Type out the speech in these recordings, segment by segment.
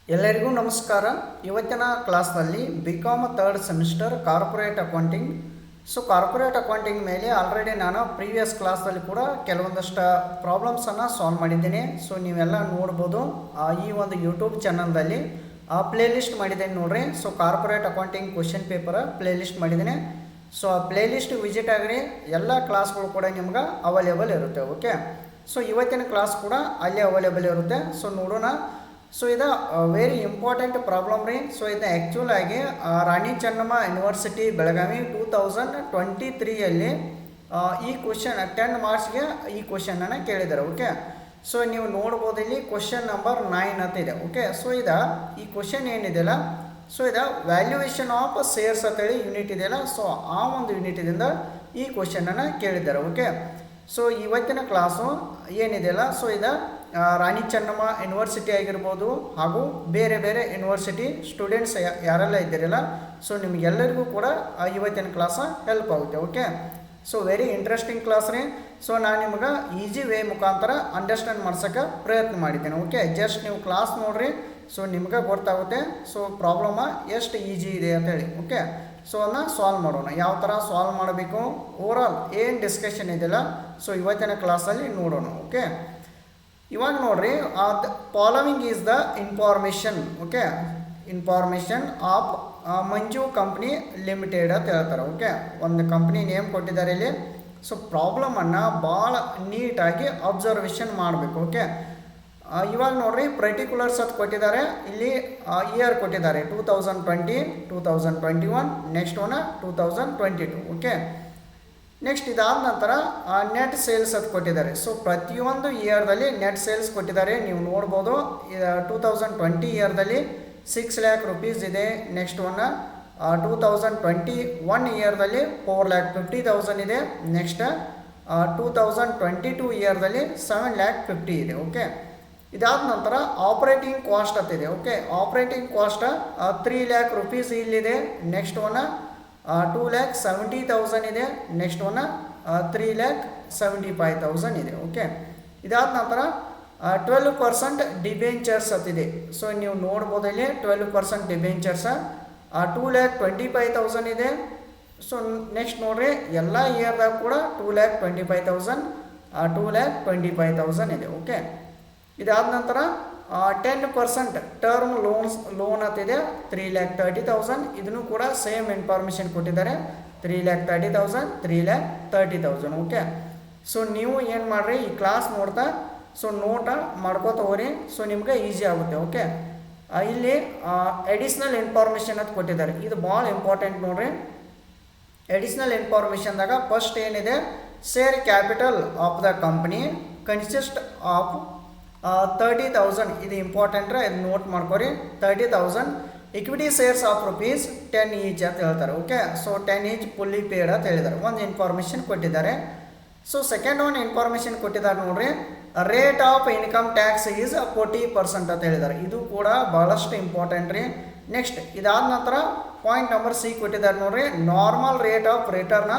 ಎಲ್ಲರಿಗೂ ನಮಸ್ಕಾರ. ಇವತ್ತಿನ ಕ್ಲಾಸ್ನಲ್ಲಿ BCom third semester corporate accounting. Corporate accounting ಮೇಲೆ ಆಲ್ರೆಡಿ ನಾನು ಪ್ರೀವಿಯಸ್ ಕ್ಲಾಸ್ನಲ್ಲಿ ಕೂಡ ಕೆಲವೊಂದಷ್ಟು ಪ್ರಾಬ್ಲಮ್ಸನ್ನು ಸಾಲ್ವ್ ಮಾಡಿದ್ದೇನೆ. ನೀವೆಲ್ಲ ನೋಡ್ಬೋದು ಈ ಒಂದು ಯೂಟ್ಯೂಬ್ ಚಾನಲ್ದಲ್ಲಿ ಪ್ಲೇ ಲಿಸ್ಟ್ ಮಾಡಿದ್ದೇನೆ ನೋಡ್ರಿ. Corporate accounting question paper play list ಮಾಡಿದ್ದೇನೆ. ಆ ಪ್ಲೇ ಲಿಸ್ಟ್ ವಿಸಿಟ್ ಆಗಿರಿ, ಎಲ್ಲ ಕ್ಲಾಸ್ಗಳು ಕೂಡ ನಿಮ್ಗೆ ಅವೈಲೇಬಲ್ ಇರುತ್ತೆ. ಓಕೆ, ಇವತ್ತಿನ ಕ್ಲಾಸ್ ಕೂಡ ಅಲ್ಲೇ ಅವೈಲೇಬಲ್ ಇರುತ್ತೆ. ನೋಡೋಣ. ಇದು ವೆರಿ ಇಂಪಾರ್ಟೆಂಟ್ ಪ್ರಾಬ್ಲಮ್ ರೀ. ಇದು ಆ್ಯಕ್ಚುಲ್ ಆಗಿ ರಾಣಿ ಚೆನ್ನಮ್ಮ ಯೂನಿವರ್ಸಿಟಿ ಬೆಳಗಾವಿ 2023ಯಲ್ಲಿ ಈ ಕ್ವಶನ್ 10 ಮಾರ್ಕ್ಸ್ಗೆ ಈ ಕ್ವಶನನ್ನು ಕೇಳಿದ್ದಾರೆ. ಓಕೆ, ನೀವು ನೋಡ್ಬೋದು ಇಲ್ಲಿ ಕ್ವಶನ್ ನಂಬರ್ 9 ಅಂತ ಇದೆ. ಓಕೆ, ಈ ಕ್ವಶನ್ ಏನಿದೆಯಲ್ಲ, ಇದು ವ್ಯಾಲ್ಯೂಯೇಷನ್ ಆಫ್ ಶೇರ್ಸ್ ಅಂತೇಳಿ ಯೂನಿಟ್ ಇದೆಯಲ್ಲ, ಆ ಒಂದು ಯೂನಿಟಿಂದ ಈ ಕ್ವಶನನ್ನು ಕೇಳಿದ್ದಾರೆ. ಓಕೆ, ಇವತ್ತಿನ ಕ್ಲಾಸು ಏನಿದೆಯಲ್ಲ, ಇದು ರಾಣಿ ಚೆನ್ನಮ್ಮ ಯೂನಿವರ್ಸಿಟಿ ಆಗಿರ್ಬೋದು ಹಾಗೂ ಬೇರೆ ಬೇರೆ ಯೂನಿವರ್ಸಿಟಿ ಸ್ಟೂಡೆಂಟ್ಸ್ ಯಾರೆಲ್ಲ ಇದ್ದೀರಲ್ಲ, ನಿಮಗೆಲ್ಲರಿಗೂ ಕೂಡ ಇವತ್ತಿನ ಕ್ಲಾಸ ಹೆಲ್ಪ್ ಆಗುತ್ತೆ. ಓಕೆ, ವೆರಿ ಇಂಟ್ರೆಸ್ಟಿಂಗ್ ಕ್ಲಾಸ್ ರೀ. ನಾನು ನಿಮ್ಗೆ ಈಸಿ ವೇ ಮುಖಾಂತರ ಅಂಡರ್ಸ್ಟ್ಯಾಂಡ್ ಮಾಡ್ಸೋಕ್ಕೆ ಪ್ರಯತ್ನ ಮಾಡಿದ್ದೇನೆ. ಓಕೆ, ಜಸ್ಟ್ ನೀವು ಕ್ಲಾಸ್ ನೋಡ್ರಿ, ನಿಮ್ಗೆ ಗೊತ್ತಾಗುತ್ತೆ ಪ್ರಾಬ್ಲಮ ಎಷ್ಟು ಈಜಿ ಇದೆ ಅಂತೇಳಿ. ಓಕೆ, ಅದನ್ನ ಸಾಲ್ವ್ ಮಾಡೋಣ. ಯಾವ ಥರ ಸಾಲ್ವ್ ಮಾಡಬೇಕು, ಓವರಾಲ್ ಏನು ಡಿಸ್ಕಷನ್ ಇದೆಯಲ್ಲ, ಇವತ್ತಿನ ಕ್ಲಾಸಲ್ಲಿ ನೋಡೋಣ. ಓಕೆ, ಇವಾಗ ನೋಡ್ರಿ, following is the information. Okay, information of Manju company limited ಅಂತ ಹೇಳ್ತಾರೆ. ಓಕೆ, ಒಂದು ಕಂಪ್ನಿ ನೇಮ್ ಕೊಟ್ಟಿದ್ದಾರೆ ಇಲ್ಲಿ. ಪ್ರಾಬ್ಲಮನ್ನು ಭಾಳ ನೀಟಾಗಿ ಅಬ್ಸರ್ವೇಷನ್ ಮಾಡಬೇಕು. ಓಕೆ, ಇವಾಗ ನೋಡ್ರಿ, ಪರ್ಟಿಕ್ಯುಲರ್ಸ್ ಅದು ಕೊಟ್ಟಿದ್ದಾರೆ ಇಲ್ಲಿ. ಇಯರ್ ಕೊಟ್ಟಿದ್ದಾರೆ 2020, 2021, ನೆಕ್ಸ್ಟ್ 2022. ಓಕೆ, ನೆಕ್ಸ್ಟ್ ಇದಾದ ನಂತರ ನೆಟ್ ಸೇಲ್ಸ್ ಅದು ಕೊಟ್ಟಿದ್ದಾರೆ. ಪ್ರತಿಯೊಂದು ಇಯರ್ದಲ್ಲಿ ನೆಟ್ ಸೇಲ್ಸ್ ಕೊಟ್ಟಿದ್ದಾರೆ. ನೀವು ನೋಡ್ಬೋದು 2020 ಇಯರ್ದಲ್ಲಿ 6 lakh rupees ಇದೆ. ನೆಕ್ಸ್ಟ್ 2021 ಇಯರ್ದಲ್ಲಿ 4,50,000 ಇದೆ. ನೆಕ್ಸ್ಟ್ 2022 ಇಯರ್ದಲ್ಲಿ 7,50,000 ಇದೆ. ಓಕೆ, ಇದಾದ ನಂತರ ಆಪ್ರೇಟಿಂಗ್ ಕಾಸ್ಟ್ ಅಂತಿದೆ. Okay, operating cost 3 lakh rupees ಇಲ್ಲಿದೆ. ನೆಕ್ಸ್ಟ್ 2,70,000 ಇದೆ. ನೆಕ್ಸ್ಟ್ 3,75,000 ಇದೆ. ಓಕೆ, ಇದಾದ ನಂತರ 12% ಡಿಬೆಂಚರ್ಸ್ ಅಂತಿದೆ. ನೀವು ನೋಡ್ಬೋದು ಇಲ್ಲಿ 12% ಡಿಬೆಂಚರ್ಸ್ 2,25,000 ಇದೆ. ನೆಕ್ಸ್ಟ್ ನೋಡ್ರಿ, ಎಲ್ಲ ಇಯರ್ದಾಗ ಕೂಡ 2,25,000, 2,25,000 ಇದೆ. ಓಕೆ, ಇದಾದ ನಂತರ 10% ಟರ್ಮ್ ಲೋನ್ ಅಂತಿದೆ 3,30,000. ಇದನ್ನು ಕೂಡ ಸೇಮ್ ಇನ್ಫಾರ್ಮೇಷನ್ ಕೊಟ್ಟಿದ್ದಾರೆ, 3,30,000, 3,30,000. ಓಕೆ, ನೀವು ಏನು ಮಾಡಿರಿ, ಈ ಕ್ಲಾಸ್ ನೋಡ್ತಾ ನೋಟ ಮಾಡ್ಕೋತ ಹೋಗ್ರಿ. ನಿಮ್ಗೆ ಈಸಿ ಆಗುತ್ತೆ. ಓಕೆ, ಇಲ್ಲಿ ಎಡಿಷ್ನಲ್ ಇನ್ಫಾರ್ಮೇಷನ್ ಅಂತ ಕೊಟ್ಟಿದ್ದಾರೆ. ಇದು ಭಾಳ ಇಂಪಾರ್ಟೆಂಟ್ ನೋಡ್ರಿ. ಎಡಿಷ್ನಲ್ ಇನ್ಫಾರ್ಮೇಷನ್ದಾಗ ಫಸ್ಟ್ ಏನಿದೆ, share capital of the company consist of 30,000. ಇದು ಇಂಪಾರ್ಟೆಂಟ್, ಇದು ನೋಟ್ ಮಾಡ್ಕೊರಿ. 30,000 ಇಕ್ವಿಟಿ ಶೇರ್ಸ್ ಆಫ್ ₹10 ಈಚ್ ಅಂತ ಹೇಳ್ತಾರೆ. ಓಕೆ, 10 ಈಚ್ ಫುಲ್ಲಿ ಪೇಡ್ ಅಂತ ಹೇಳಿದ್ದಾರೆ. ಒಂದು ಇನ್ಫಾರ್ಮೇಷನ್ ಕೊಟ್ಟಿದ್ದಾರೆ. ಸೆಕೆಂಡ್ ಒಂದು ಇನ್ಫಾರ್ಮೇಷನ್ ಕೊಟ್ಟಿದ್ದಾರೆ ನೋಡ್ರಿ, rate of income tax is 40% ಅಂತ ಹೇಳಿದ್ದಾರೆ. ಇದು ಕೂಡ ಭಾಳಷ್ಟು ಇಂಪಾರ್ಟೆಂಟ್ ರೀ. ನೆಕ್ಸ್ಟ್ ಇದಾದ ನಂತರ ಪಾಯಿಂಟ್ ನಂಬರ್ ಸಿ ಕೊಟ್ಟಿದ್ದಾರೆ ನೋಡ್ರಿ, normal rate of return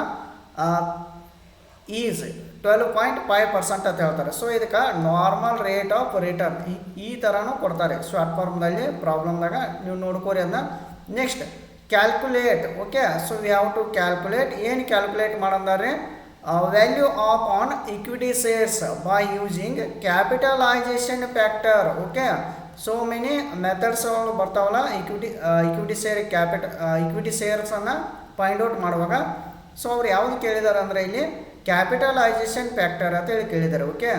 is 12.5% ಅಂತ ಹೇಳ್ತಾರೆ. ಇದಕ್ಕೆ ನಾರ್ಮಲ್ ರೇಟ್ ಆಫ್ ರಿಟರ್ನ್ ಈ ಥರನೂ ಕೊಡ್ತಾರೆ ಶಾರ್ಟ್ ಫಾರ್ಮ್ದಲ್ಲಿ ಪ್ರಾಬ್ಲಮ್ದಾಗ. ನೀವು ನೋಡ್ಕೋರಿ ಅದನ್ನ. Next calculate. Okay, we have to calculate. ಏನು ಕ್ಯಾಲ್ಕುಲೇಟ್ ಮಾಡೋದಾರೆ, value of on equity shares by using capitalisation factor. Okay, many ಮೆಥಡ್ಸ್ಗಳು ಬರ್ತಾವಲ್ಲ ಇಕ್ವಿಟಿ ಶೇರ್ಸನ್ನು ಫೈಂಡ್ ಔಟ್ ಮಾಡುವಾಗ. ಅವ್ರು ಯಾವುದು ಕೇಳಿದ್ದಾರೆ ಅಂದರೆ ಇಲ್ಲಿ ಕ್ಯಾಪಿಟಲೈಸೇಷನ್ ಫ್ಯಾಕ್ಟರ್ ಅಂತೇಳಿ ಕೇಳಿದ್ದಾರೆ. ಓಕೆ,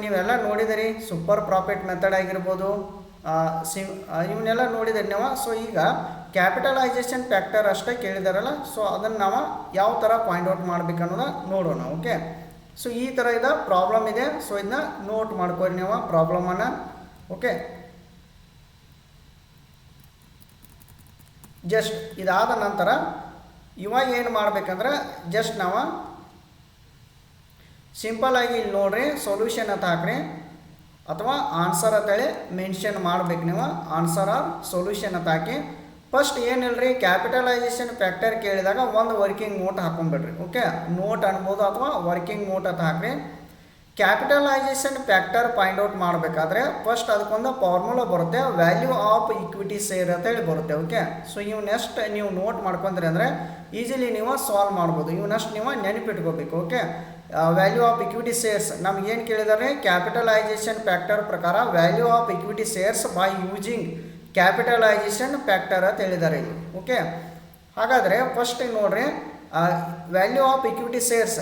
ನೀವೆಲ್ಲ ನೋಡಿದಿರಿ, ಸೂಪರ್ ಪ್ರಾಫಿಟ್ ಮೆಥಡ್ ಆಗಿರ್ಬೋದು, ಇವನ್ನೆಲ್ಲ ನೋಡಿದಿರಿ ನೀವು. ಈಗ ಕ್ಯಾಪಿಟಲೈಸೇಷನ್ ಫ್ಯಾಕ್ಟರ್ ಅಷ್ಟೇ ಕೇಳಿದಾರಲ್ಲ, ಅದನ್ನು ನಾವು ಯಾವ ಥರ ಪಾಯಿಂಟ್ ಔಟ್ ಮಾಡ್ಬೇಕು ಅನ್ನೋದು ನೋಡೋಣ. ಓಕೆ, ಈ ಥರ ಇದೆ ಪ್ರಾಬ್ಲಮ್ ಇದೆ. ಇದನ್ನ ನೋಟ್ ಮಾಡ್ಕೊರಿ ನೀವು ಪ್ರಾಬ್ಲಮನ್ನು. ಓಕೆ, ಜಸ್ಟ್ ಇದಾದ ನಂತರ ಇವಾಗ ಏನು ಮಾಡ್ಬೇಕಂದ್ರೆ, ಜಸ್ಟ್ ನಾವು ಸಿಂಪಲ್ ಆಗಿ ಇಲ್ಲಿ ನೋಡ್ರಿ, ಸೊಲ್ಯೂಷನ್ ಅಂತ ಹಾಕ್ರಿ ಅಥವಾ ಆನ್ಸರ್ ಅಂತೇಳಿ ಮೆನ್ಷನ್ ಮಾಡ್ಬೇಕು ನೀವು. ಆನ್ಸರ್ ಆರ್ ಸೊಲ್ಯೂಷನ್ ಅಂತ ಹಾಕಿ ಫಸ್ಟ್ ಏನಿಲ್ಲರಿ, ಕ್ಯಾಪಿಟಲೈಸೇಷನ್ ಫ್ಯಾಕ್ಟರ್ ಕೇಳಿದಾಗ ಒಂದು ವರ್ಕಿಂಗ್ ನೋಟ್ ಹಾಕೊಂಡ್ಬಿಡ್ರಿ. ಓಕೆ, ನೋಟ್ ಅನ್ಬೋದು ಅಥವಾ ವರ್ಕಿಂಗ್ ನೋಟ್ ಅಂತ ಹಾಕ್ರಿ. ಕ್ಯಾಪಿಟಲೈಸೇಷನ್ ಫ್ಯಾಕ್ಟರ್ ಫೈಂಡ್ ಔಟ್ ಮಾಡಬೇಕಾದ್ರೆ ಫಸ್ಟ್ ಅದಕ್ಕೊಂದು ಫಾರ್ಮುಲಾ ಬರುತ್ತೆ, ವ್ಯಾಲ್ಯೂ ಆಫ್ ಇಕ್ವಿಟಿ ಶೇರ್ ಅಂತ ಹೇಳಿ ಬರುತ್ತೆ. ಓಕೆ, ಸೊ ಇವು ನೆಕ್ಸ್ಟ್ ನೀವು ನೋಟ್ ಮಾಡ್ಕೊಂಡ್ರಿ ಅಂದರೆ ಈಸಿಲಿ ನೀವು ಸಾಲ್ವ್ ಮಾಡ್ಬೋದು. ಇವು ನೆಕ್ಸ್ಟ್ ನೀವು ನೆನಪಿಟ್ಕೋಬೇಕು. Okay, value of equity shares ನಮಗೇನು ಕೇಳಿದ್ದಾರೆ, ಕ್ಯಾಪಿಟಲೈಸೇಷನ್ ಫ್ಯಾಕ್ಟರ್ ಪ್ರಕಾರ value of equity shares by using capitalisation factor ಅಂತ ಹೇಳಿದ್ದಾರೆ ಇಲ್ಲಿ. ಓಕೆ, ಹಾಗಾದರೆ ಫಸ್ಟ್ ನೋಡ್ರಿ, value of equity shares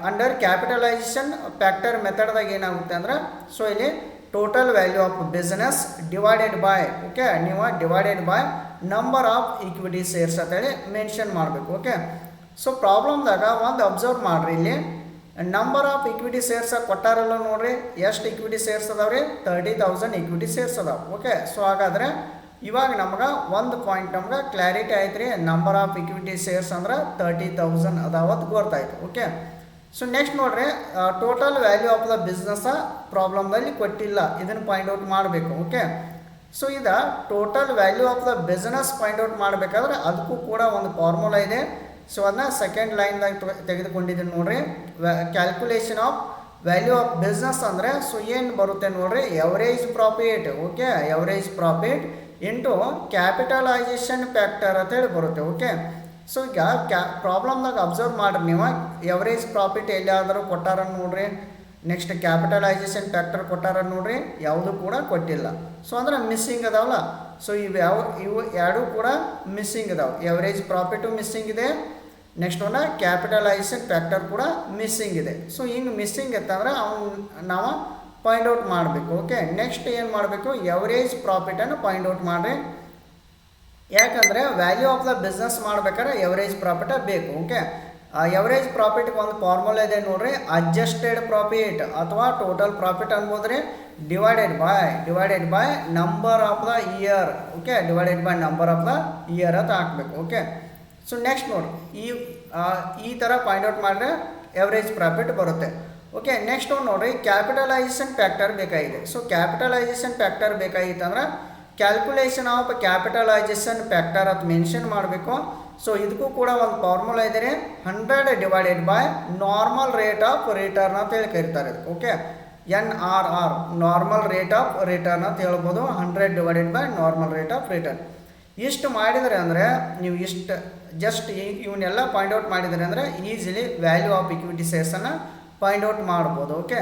under capitalisation factor ಮೆಥಡ್ದಾಗ ಏನಾಗುತ್ತೆ ಅಂದ್ರೆ, ಸೊ ಇಲ್ಲಿ total value of business divided by, okay, ನೀವು divided by number of equity shares ಅಂತೇಳಿ ಮೆನ್ಷನ್ ಮಾಡಬೇಕು. ಓಕೆ, ಸೊ ಪ್ರಾಬ್ಲಮ್ದಾಗ ಒಂದು ಅಬ್ಸರ್ವ್ ಮಾಡಿರಿ, ಇಲ್ಲಿ ನಂಬರ್ ಆಫ್ ಇಕ್ವಿಟಿ ಶೇರ್ಸ್ ಕೊಟ್ಟಾರಲ್ಲ ನೋಡ್ರಿ, ಎಷ್ಟು ಇಕ್ವಿಟಿ ಶೇರ್ಸ್ ಅದಾವ್ರಿ, 30,000 ಇಕ್ವಿಟಿ ಶೇರ್ಸ್ ಅದಾವೆ. ಓಕೆ, ಸೊ ಹಾಗಾದರೆ ಇವಾಗ ನಮ್ಗೆ ಒಂದು ಪಾಯಿಂಟ್ ನಮ್ಗೆ ಕ್ಲಾರಿಟಿ ಆಯ್ತು ರೀ, ನಂಬರ್ ಆಫ್ ಇಕ್ವಿಟಿ ಶೇರ್ಸ್ ಅಂದ್ರೆ 30,000 ಅದಾವತ್ತು ಗೊತ್ತಾಯ್ತು. ಓಕೆ, ಸೊ ನೆಕ್ಸ್ಟ್ ನೋಡ್ರಿ, total value of the business ಪ್ರಾಬ್ಲಮ್ದಲ್ಲಿ ಕೊಟ್ಟಿಲ್ಲ, ಇದನ್ನು ಪಾಯಿಂಟ್ ಔಟ್ ಮಾಡಬೇಕು. ಓಕೆ, ಸೊ ಇದು total value of the business point out ಮಾಡಬೇಕಾದ್ರೆ ಅದಕ್ಕೂ ಕೂಡ ಒಂದು ಫಾರ್ಮುಲಾ ಇದೆ. ಸೊ ಅದನ್ನ ಸೆಕೆಂಡ್ ಲೈನ್ದಾಗ ತೆಗೆದುಕೊಂಡಿದ್ದೀನಿ ನೋಡ್ರಿ, calculation of value of business ಅಂದರೆ ಸೊ ಏನು ಬರುತ್ತೆ ನೋಡ್ರಿ, average profit. Okay, average profit into capitalisation factor ಅಂತೇಳಿ ಬರುತ್ತೆ. ಓಕೆ, ಸೊ ಈಗ ಪ್ರಾಬ್ಲಮ್ದಾಗ ಅಬ್ಸರ್ವ್ ಮಾಡಿರಿ ನೀವು, ಎವರೇಜ್ ಪ್ರಾಫಿಟ್ ಎಲ್ಲಿಯಾದರೂ ಕೊಟ್ಟಾರ ನೋಡ್ರಿ, ನೆಕ್ಸ್ಟ್ ಕ್ಯಾಪಿಟಲೈಸೇಷನ್ ಫ್ಯಾಕ್ಟರ್ ಕೊಟ್ಟಾರ ನೋಡ್ರಿ, ಯಾವುದೂ ಕೂಡ ಕೊಟ್ಟಿಲ್ಲ. ಸೊ ಅಂದ್ರೆ ಮಿಸ್ಸಿಂಗ್ ಅದಾವಲ್ಲ, ಸೊ ಇವು ಎರಡೂ ಕೂಡ ಮಿಸ್ಸಿಂಗ್ ಅದಾವೆ, ಎವರೇಜ್ ಪ್ರಾಫಿಟು ಮಿಸ್ಸಿಂಗ್ ಇದೆ, ನೆಕ್ಸ್ಟ್ ಒಂದು ಕ್ಯಾಪಿಟಲೈಸೇಷನ್ ಫ್ಯಾಕ್ಟರ್ ಕೂಡ ಮಿಸ್ಸಿಂಗ್ ಇದೆ. ಸೊ ಹಿಂಗೆ ಮಿಸ್ಸಿಂಗ್ ಇತ್ತಂದ್ರೆ ಅವ್ನು ನಾವು ಪಾಯಿಂಟ್ ಔಟ್ ಮಾಡಬೇಕು. ಓಕೆ, ನೆಕ್ಸ್ಟ್ ಏನು ಮಾಡಬೇಕು, ಎವರೇಜ್ ಪ್ರಾಫಿಟನ್ನು ಪಾಯಿಂಟ್ ಔಟ್ ಮಾಡಿರಿ, ಯಾಕಂದರೆ ವ್ಯಾಲ್ಯೂ ಆಫ್ ದ ಬಿಸ್ನೆಸ್ ಮಾಡ್ಬೇಕಾದ್ರೆ ಎವರೇಜ್ ಪ್ರಾಫಿಟ ಬೇಕು. ಓಕೆ, ಎವರೇಜ್ ಪ್ರಾಫಿಟ್ಗೆ ಒಂದು ಫಾರ್ಮುಲಾ ಇದೆ ನೋಡ್ರಿ, ಅಡ್ಜಸ್ಟೆಡ್ ಪ್ರಾಫಿಟ್ ಅಥವಾ ಟೋಟಲ್ ಪ್ರಾಫಿಟ್ ಅನ್ಬೋದ್ರಿ, divided by number of the year. Okay, divided by number of the year ಅಂತ ಹಾಕಬೇಕು. ಓಕೆ, ಸೊ ನೆಕ್ಸ್ಟ್ ನೋಡ್ರಿ, ಈ ಥರ ಪಾಯಿಂಟ್ ಔಟ್ ಮಾಡಿದ್ರೆ ಎವರೇಜ್ ಪ್ರಾಫಿಟ್ ಬರುತ್ತೆ. ಓಕೆ, ನೆಕ್ಸ್ಟ್ ಒಂದು ನೋಡ್ರಿ, ಕ್ಯಾಪಿಟಲೈಸೇಷನ್ ಫ್ಯಾಕ್ಟರ್ ಬೇಕಾಗಿದೆ. ಸೊ ಕ್ಯಾಪಿಟಲೈಸೇಷನ್ ಫ್ಯಾಕ್ಟರ್ ಬೇಕಾಗಿತ್ತು ಅಂದ್ರೆ ಕ್ಯಾಲ್ಕುಲೇಷನ್ ಆಫ್ ಕ್ಯಾಪಿಟಲೈಸೇಷನ್ ಫ್ಯಾಕ್ಟರ್ ಅಂತ ಮೆನ್ಷನ್ ಮಾಡಬೇಕು. ಸೊ ಇದಕ್ಕೂ ಕೂಡ ಒಂದು ಫಾರ್ಮುಲಾ ಇದೆ, 100 divided by normal rate of return ಅಂತ ಹೇಳಿ ಕರೀತಾರೆ. Okay, NRR normal rate of return ಅಂತ ಹೇಳ್ಬೋದು, 100 divided by normal rate of return. ಇಷ್ಟು ಮಾಡಿದರೆ ಅಂದರೆ ನೀವು ಇಷ್ಟು ಜಸ್ಟ್ ಇವನ್ನೆಲ್ಲ ಪಾಯಿಂಟ್ ಔಟ್ ಮಾಡಿದರೆ ಅಂದರೆ ಈಸಿಲಿ ವ್ಯಾಲ್ಯೂ ಆಫ್ ಇಕ್ವಿಟಿ ಶೇರ್ಸನ್ನು ಪಾಯಿಂಟ್ ಔಟ್ ಮಾಡ್ಬೋದು. ಓಕೆ,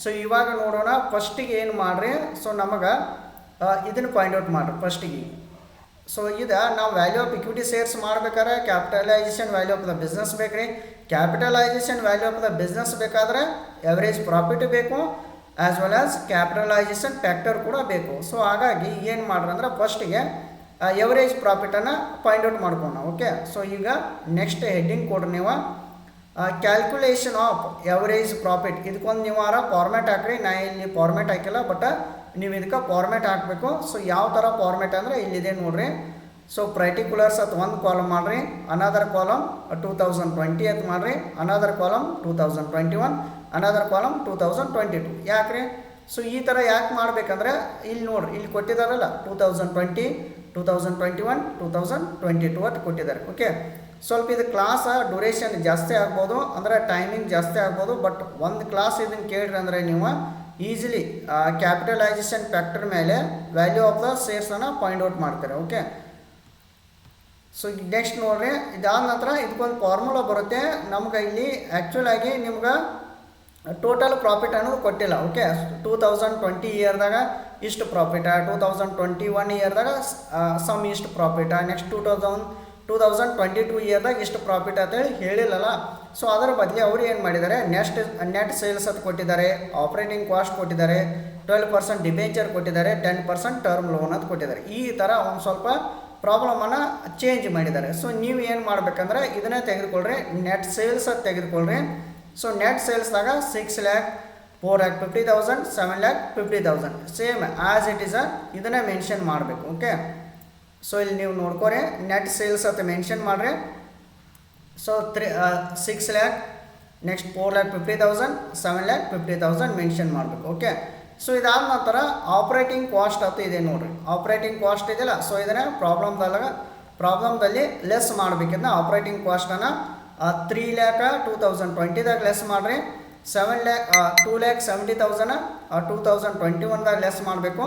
ಸೊ ಇವಾಗ ನೋಡೋಣ, ಫಸ್ಟಿಗೆ ಏನು ಮಾಡಿರಿ, ಸೊ ನಮಗೆ ಇದನ್ನು ಪಾಯಿಂಟ್ ಔಟ್ ಮಾಡಿರಿ ಫಸ್ಟಿಗೆ. ಸೊ ಇದು ನಾವು ವ್ಯಾಲ್ಯೂ ಆಫ್ ಇಕ್ವಿಟಿ ಶೇರ್ಸ್ ಮಾಡ್ಬೇಕಾದ್ರೆ capitalisation value of the business ಬೇಕು ರೀ, capitalisation value of the business ಬೇಕಾದರೆ ಎವರೇಜ್ ಪ್ರಾಫಿಟ್ ಬೇಕು, as well as capitalisation factor ಕೂಡ ಬೇಕು. ಸೊ ಹಾಗಾಗಿ ಏನು ಮಾಡ್ರಿ ಅಂದ್ರೆ ಫಸ್ಟಿಗೆ ಎವರೇಜ್ ಪ್ರಾಫಿಟನ್ನು ಪಾಯಿಂಟ್ ಔಟ್ ಮಾಡ್ಕೊಂಡು. ಓಕೆ, ಸೊ ಈಗ ನೆಕ್ಸ್ಟ್ ಹೆಡ್ಡಿಂಗ್ ಕೊಡ್ರಿ ನೀವು, ಕ್ಯಾಲ್ಕುಲೇಷನ್ ಆಫ್ ಎವರೇಜ್ ಪ್ರಾಫಿಟ್, ಇದಕ್ಕೊಂದು ನೀವು ಫಾರ್ಮ್ಯಾಟ್ ಹಾಕ್ರಿ, ನಾ ಇಲ್ಲಿ ಫಾರ್ಮ್ಯಾಟ್ ಹಾಕಿಲ್ಲ, ಬಟ್ ನೀವು ಇದಕ್ಕೆ ಫಾರ್ಮ್ಯಾಟ್ ಹಾಕಬೇಕು. ಸೊ ಯಾವ ಥರ ಫಾರ್ಮ್ಯಾಟ್ ಅಂದರೆ ಇಲ್ಲಿದೆ ನೋಡ್ರಿ, ಸೊ ಪರ್ಟಿಕ್ಯುಲರ್ಸ್ ಅಂತ ಒಂದು ಕಾಲಮ್ ಮಾಡಿರಿ, ಅನದರ್ ಕಾಲಮ್ 2020 ಅಂತ ಮಾಡಿರಿ, ಅನದರ್ ಕಾಲಮ್ 2021, ಅನದರ್ ಕಾಲಮ್ 2022. ಯಾಕ್ರಿ, ಸೊ ಈ ಥರ ಯಾಕೆ ಮಾಡಬೇಕಂದ್ರೆ ಇಲ್ಲಿ ನೋಡ್ರಿ, ಇಲ್ಲಿ ಕೊಟ್ಟಿದ್ದಾರಲ್ಲ 2020, 2021, 2022 ಅಂತ ಕೊಟ್ಟಿದ್ದಾರೆ. ಓಕೆ, ಸ್ವಲ್ಪ ಇದು ಕ್ಲಾಸ್ ಡ್ಯೂರೇಷನ್ ಜಾಸ್ತಿ ಆಗ್ಬೋದು, ಅಂದರೆ ಟೈಮಿಂಗ್ ಜಾಸ್ತಿ ಆಗ್ಬೋದು, ಬಟ್ ಒಂದು ಕ್ಲಾಸ್ ಇದನ್ನು ಕೇಳ್ರಿ ಅಂದರೆ ನೀವು ಈಸಿಲಿ ಕ್ಯಾಪಿಟಲೈಸೇಷನ್ ಫ್ಯಾಕ್ಟರ್ ಮೇಲೆ ವ್ಯಾಲ್ಯೂ ಆಫ್ ದ ಶೇರ್ಸನ್ನು ಪಾಯಿಂಟ್ ಔಟ್ ಮಾಡ್ತಾರೆ. ಓಕೆ, ಸೊ ನೆಕ್ಸ್ಟ್ ನೋಡ್ರಿ, ಇದಾದ ನಂತರ ಇದಕ್ಕೊಂದು ಫಾರ್ಮುಲಾ ಬರುತ್ತೆ ನಮ್ಗೆ. ಇಲ್ಲಿ ಆ್ಯಕ್ಚುಲಾಗಿ ನಿಮ್ಗೆ ಟೋಟಲ್ ಪ್ರಾಫಿಟ್ ಅನ್ನೋದು ಕೊಟ್ಟಿಲ್ಲ. ಓಕೆ, 2020 ಇಯರ್ದಾಗ ಇಷ್ಟು ಪ್ರಾಫಿಟ, 2021 ಇಯರ್ದಾಗ ಸಮ್ ಇಷ್ಟು ಪ್ರಾಫಿಟ, ನೆಕ್ಸ್ಟ್ 2022 ಇಯರ್ದಾಗ ಇಷ್ಟು ಪ್ರಾಫಿಟ್ ಅಂತೇಳಿ ಹೇಳಿಲ್ಲಲ್ಲ. ಸೊ ಅದರ ಬದಲಿ ಅವರು ಏನು ಮಾಡಿದ್ದಾರೆ, ನೆಟ್ ಸೇಲ್ಸ್ ಅಂತ ಕೊಟ್ಟಿದ್ದಾರೆ, ಆಪ್ರೇಟಿಂಗ್ ಕಾಸ್ಟ್ ಕೊಟ್ಟಿದ್ದಾರೆ, 12% ಡಿಬೆಂಚರ್ ಕೊಟ್ಟಿದ್ದಾರೆ, 10% ಟರ್ಮ್ ಲೋನ್ ಅಂತ ಕೊಟ್ಟಿದ್ದಾರೆ. ಈ ಥರ ಒಂದು ಸ್ವಲ್ಪ ಪ್ರಾಬ್ಲಮನ್ನು ಚೇಂಜ್ ಮಾಡಿದ್ದಾರೆ. ಸೊ ನೀವು ಏನು ಮಾಡಬೇಕಂದ್ರೆ ಇದನ್ನೇ ತೆಗೆದುಕೊಳ್ರಿ, ನೆಟ್ ಸೇಲ್ಸ್ ಅಂತ ತೆಗೆದುಕೊಳ್ರಿ. ಸೊ ನೆಟ್ ಸೇಲ್ಸ್ದಾಗ 6 lakh, 4 lakh 50,000, 7 lakh 50,000 same as it is ಇದನ್ನೇ ಮೆನ್ಷನ್ ಮಾಡಬೇಕು. ಓಕೆ, ಸೊ ಇಲ್ಲಿ ನೀವು ನೋಡ್ಕೊರಿ, ನೆಟ್ ಸೇಲ್ಸ್ ಅಂತ ಮೆನ್ಷನ್ ಮಾಡಿರಿ. So 6 lakh, next 4 lakh 50,000, 7 lakh 50,000 mention ಮಾಡಬೇಕು. ಓಕೆ, ಸೊ ಇದಾದ ನಂತರ ಆಪ್ರೇಟಿಂಗ್ ಕಾಸ್ಟ್ ಅಂತ ಇದೆ ನೋಡಿರಿ, ಆಪ್ರೇಟಿಂಗ್ ಕಾಸ್ಟ್ ಇದೆಯಲ್ಲ, ಸೊ ಇದನ್ನು ಪ್ರಾಬ್ಲಮ್ದಲ್ಲಿ ಲೆಸ್ ಮಾಡಬೇಕಿದ್ದ ಆಪ್ರೇಟಿಂಗ್ ಕಾಸ್ಟನ್ನು 3 lakh 2020ದಾಗ ಲೆಸ್ ಮಾಡಿರಿ, 2,70,000 2021ದಾಗ ಲೆಸ್ ಮಾಡಬೇಕು.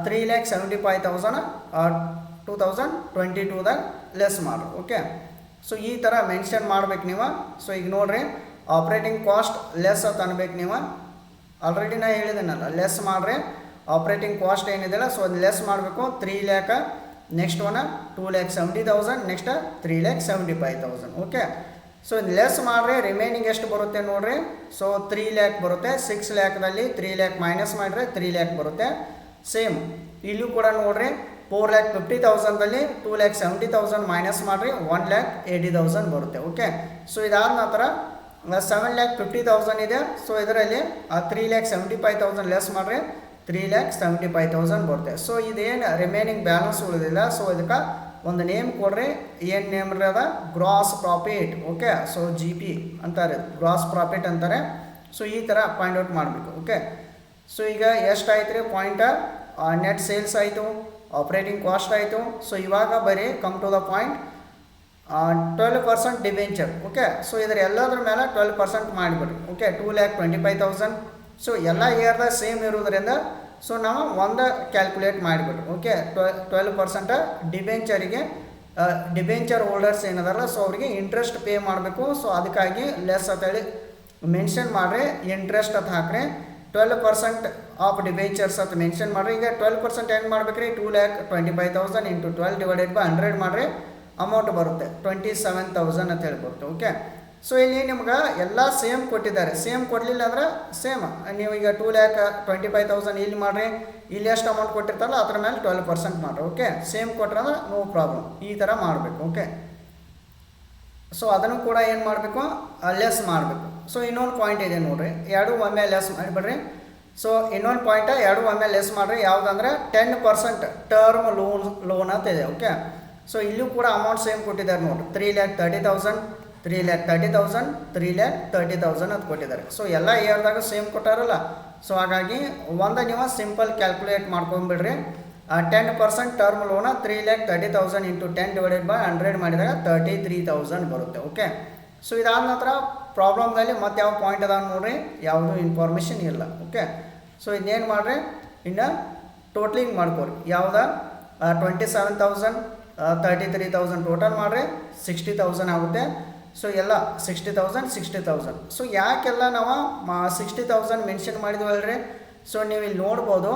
3,75,000 2022ದಾಗ ಲೆಸ್ ಮಾಡ್ರಿ. ಓಕೆ, ಸೊ ಈ ಥರ ಮೆನ್ಷನ್ ಮಾಡ್ಬೇಕು ನೀವು. ಸೊ ಈಗ ನೋಡ್ರಿ, ಆಪ್ರೇಟಿಂಗ್ ಕಾಸ್ಟ್ ಲೆಸ್ ಅಂತ ಅನ್ಬೇಕು ನೀವು. ಆಲ್ರೆಡಿ ನಾ ಹೇಳಿದ್ದೀನಲ್ಲ, ಲೆಸ್ ಮಾಡಿರಿ. ಆಪ್ರೇಟಿಂಗ್ ಕಾಸ್ಟ್ ಏನಿದೆಯಲ್ಲ, ಸೊ ಅದು ಲೆಸ್ ಮಾಡಬೇಕು. 3 lakh, next one 2,70,000, next 3,75,000. Okay, so less ಮಾಡಿರಿ. ರಿಮೈನಿಂಗ್ ಎಷ್ಟು ಬರುತ್ತೆ ನೋಡಿರಿ. ಸೊ 3 lakh ಬರುತ್ತೆ. 6 lakhದಲ್ಲಿ 3 lakh ಮೈನಸ್ ಮಾಡಿದ್ರೆ 3 lakh ಬರುತ್ತೆ. ಸೇಮ್ ಇಲ್ಲೂ ಕೂಡ ನೋಡಿರಿ, 4,50,000ದಲ್ಲಿ 2,70,000 ಮೈನಸ್ ಮಾಡಿರಿ 1,80,000 ಬರುತ್ತೆ. ಓಕೆ, ಸೊ ಇದಾದ ನಂತರ 7,50,000 ಇದೆ. ಸೊ ಇದರಲ್ಲಿ 3,75,000 ಲೆಸ್ ಮಾಡಿರಿ 3,75,000 ಬರುತ್ತೆ. ಸೊ ಇದೇನು ರಿಮೈನಿಂಗ್ ಬ್ಯಾಲೆನ್ಸ್ ಉಳಿದಿಲ್ಲ. ಸೊ ಇದಕ್ಕೆ ಒಂದು ನೇಮ್ ಕೊಡ್ರಿ. ಏನು ನೇಮ್ ರೀ ಅದ? Gross profit. Okay, so GP ಅಂತಾರೆ, ಗ್ರಾಸ್ ಪ್ರಾಫಿಟ್ ಅಂತಾರೆ. ಸೊ ಈ ಥರ ಪಾಯಿಂಟ್ ಔಟ್ ಮಾಡಬೇಕು. ಓಕೆ, ಸೊ ಈಗ ಎಷ್ಟು ಆಯ್ತು ರೀ ಪಾಯಿಂಟ್? ನೆಟ್ ಸೇಲ್ಸ್ ಆಯಿತು, ಆಪ್ರೇಟಿಂಗ್ ಕಾಸ್ಟ್ ಆಯಿತು. ಸೊ ಇವಾಗ ಬರೀ come to the point 12% debenture. Okay, so ಇದರ ಎಲ್ಲದ್ರ ಮೇಲೆ 12% ಮಾಡಿಬಿಡ್ರಿ. ಓಕೆ, 2,25,000. ಸೊ ಎಲ್ಲ ಇಯರ್ದಾಗ ಸೇಮ್ ಇರೋದ್ರಿಂದ ಸೊ ನಾವು ಒಂದು ಕ್ಯಾಲ್ಕುಲೇಟ್ ಮಾಡಿಬಿಡ್ರಿ. ಓಕೆ, 12% ಡಿಬೆಂಚರಿಗೆ ಡಿಬೆಂಚರ್ ಹೋಲ್ಡರ್ಸ್ ಏನದಾರಲ್ಲ, ಸೊ ಅವರಿಗೆ ಇಂಟ್ರೆಸ್ಟ್ ಪೇ ಮಾಡಬೇಕು. ಸೊ ಅದಕ್ಕಾಗಿ ಲೆಸ್ ಅಂತೇಳಿ ಮೆನ್ಷನ್ ಮಾಡಿರಿ. ಇಂಟ್ರೆಸ್ಟ್ ಅಂತ ಹಾಕ್ರಿ. 12% ಆಫ್ ಡಿಬೆಂಚರ್ಸ್ ಅಂತ ಮೆನ್ಷನ್ ಮಾಡಿರಿ. ಈಗ 12% ಹೆಂಗೆ ಮಾಡ್ಬೇಕು ರೀ? 2,25,000 ಇಂಟು 12 ಡಿವೈಡೆಡ್ ಬೈ 100 ಮಾಡಿರಿ. ಅಮೌಂಟ್ ಬರುತ್ತೆ 27,000 ಅಂತ ಹೇಳಿ ಬರುತ್ತೆ. ಓಕೆ, ಸೊ ಇಲ್ಲಿ ನಿಮ್ಗೆ ಎಲ್ಲ ಸೇಮ್ ಕೊಟ್ಟಿದ್ದಾರೆ. ಸೇಮ್ ಕೊಡಲಿಲ್ಲ ಅಂದ್ರೆ ಸೇಮ್ ನೀವು ಈಗ 2,25,000 ಇಲ್ಲಿ ಮಾಡಿರಿ. ಇಲ್ಲಿ ಎಷ್ಟು ಅಮೌಂಟ್ ಕೊಟ್ಟಿರ್ತಾರಲ್ಲ ಅದ್ರ ಮೇಲೆ 12% ಮಾಡಿರಿ. ಓಕೆ, ಸೇಮ್ ಕೊಟ್ಟರೆ ಅಂದ್ರೆ ನೋ ಪ್ರಾಬ್ಲಮ್. ಈ ಥರ ಮಾಡಬೇಕು. ಓಕೆ, ಸೊ ಅದನ್ನು ಕೂಡ ಏನು ಮಾಡಬೇಕು? ಲೆಸ್ ಮಾಡಬೇಕು. ಸೊ ಇನ್ನೊಂದು ಪಾಯಿಂಟ್ ಇದೆ ನೋಡಿರಿ, ಎರಡು ಒಮ್ಮೆ ಲೆಸ್ ಮಾಡಿಬಿಡ್ರಿ. ಸೊ ಇನ್ನೊಂದು ಪಾಯಿಂಟ್ ಎರಡು ಒಮ್ಮೆ ಲೆಸ್ ಮಾಡಿರಿ. ಯಾವುದಂದ್ರೆ 10% ಟರ್ಮ್ ಲೋನ್ ಅಂತ ಇದೆ. ಓಕೆ, ಸೊ ಇಲ್ಲೂ ಕೂಡ ಅಮೌಂಟ್ ಸೇಮ್ ಕೊಟ್ಟಿದ್ದಾರೆ ನೋಡಿರಿ. 3,30,000, 3,30,000, 3,30,000 ಅಂತ ಕೊಟ್ಟಿದ್ದಾರೆ. ಸೊ ಎಲ್ಲ ಇಯರ್ದಾಗ ಸೇಮ್ ಕೊಟ್ಟಾರಲ್ಲ. ಸೊ ಹಾಗಾಗಿ ಒಂದು ನೀವು ಸಿಂಪಲ್ ಕ್ಯಾಲ್ಕುಲೇಟ್ ಮಾಡ್ಕೊಂಬಿಡ್ರಿ. 10% term loan 3,30,000 into 10 divided by 100 ಮಾಡಿದಾಗ 33,000 ಬರುತ್ತೆ. ಓಕೆ, ಸೊ ಇದಾದ ನಂತರ ಪ್ರಾಬ್ಲಮ್ದಲ್ಲಿ ಮತ್ತೆ ಯಾವ ಪಾಯಿಂಟ್ ಅದಾವ ನೋಡ್ರಿ, ಯಾವುದೂ ಇನ್ಫಾರ್ಮೇಷನ್ ಇಲ್ಲ. ಓಕೆ, ಸೊ ಇನ್ನೇನು ಮಾಡಿರಿ, ಇನ್ನು ಟೋಟ್ಲಿಂಗ್ ಮಾಡ್ಕೊರಿ. ಯಾವುದ 27,000, 33,000 ಟೋಟಲ್ ಮಾಡಿರಿ 60,000 ಆಗುತ್ತೆ. ಸೊ ಎಲ್ಲ 60,000, 60,000. ಸೊ ಯಾಕೆಲ್ಲ ನಾವು 60,000 ಮೆನ್ಷನ್ ಮಾಡಿದ್ವಲ್ರಿ? ಸೊ ನೀವು ಇಲ್ಲಿ ನೋಡ್ಬೋದು,